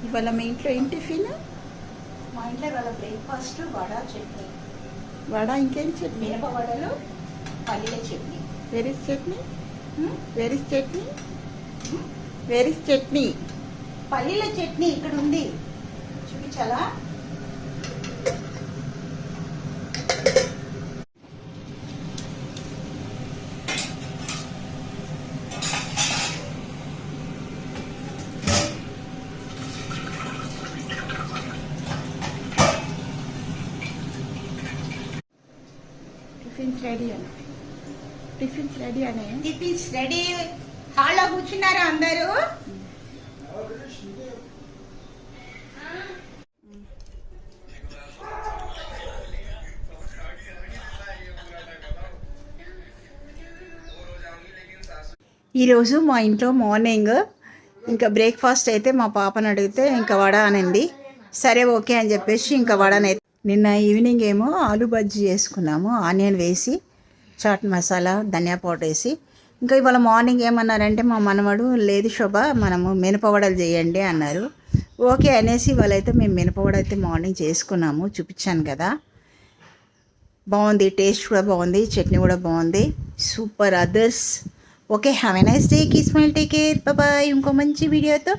ఇవాళ మీ ఇంట్లో ఏం టిఫిన్? మా ఇంట్లో ఇవాళ బ్రేక్ఫాస్ట్ వడ చట్నీ. వడ ఇంకేం చట్నీ? మిరప వడలు, పల్లీల chutney. Where is chutney? Where is chutney? Where is chutney? పల్లీల చట్నీ ఇక్కడ ఉంది, చూపించాలా? టిఫిన్స్ రెడీ అని టిఫిన్స్ రెడీ అనే టిఫిన్స్ రెడీ. హాల్లో కూర్చున్నారా అందరూ? ఈరోజు మా ఇంట్లో మార్నింగ్ ఇంకా బ్రేక్ఫాస్ట్ అయితే మా పాపను అడిగితే ఇంకా వడ అనింది. సరే ఓకే అని చెప్పేసి ఇంకా వడనైతే నిన్న ఈవినింగ్ ఏమో ఆలు బజ్జీ చేసుకున్నాము, ఆనియన్ వేసి చాట్ మసాలా ధనియా పౌడర్ వేసి. ఇంకా ఇవాళ మార్నింగ్ ఏమన్నారంటే మా మనవడు, లేదు శోభ మనము మినపవడలు చేయండి అన్నారు. ఓకే అనేసి వాళ్ళైతే మేము మినపవడ అయితే మార్నింగ్ చేసుకున్నాము, చూపించాను కదా. బాగుంది, టేస్ట్ కూడా బాగుంది, చట్నీ కూడా బాగుంది, super others. Okay, have a nice day, keep smile, take care, bye. ఇంకో మంచి వీడియోతో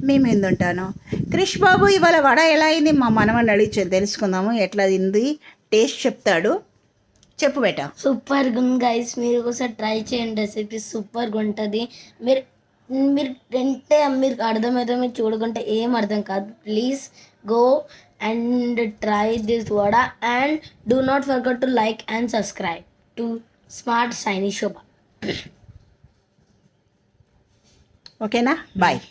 మేము ఎందుంటాను. క్రిష్ బాబు ఇవాళ వడ ఎలా అయింది మా మనవని అడిగి తెలుసుకుందాము, ఎట్లా అయింది టేస్ట్ చెప్తాడు. చెప్పు బేట. సూపర్గా ఉంది గైస్, మీరు ఒకసారి ట్రై చేయండి, రెసిపీ సూపర్గా ఉంటుంది. మీరు మీరు తింటే మీరు అర్థమవుతుంది, మీరు చూడకుంటే ఏం అర్థం కాదు. Please go and try this vada and do not forget to like and subscribe to smart Saini Shobha. ఓకేనా, బాయ్.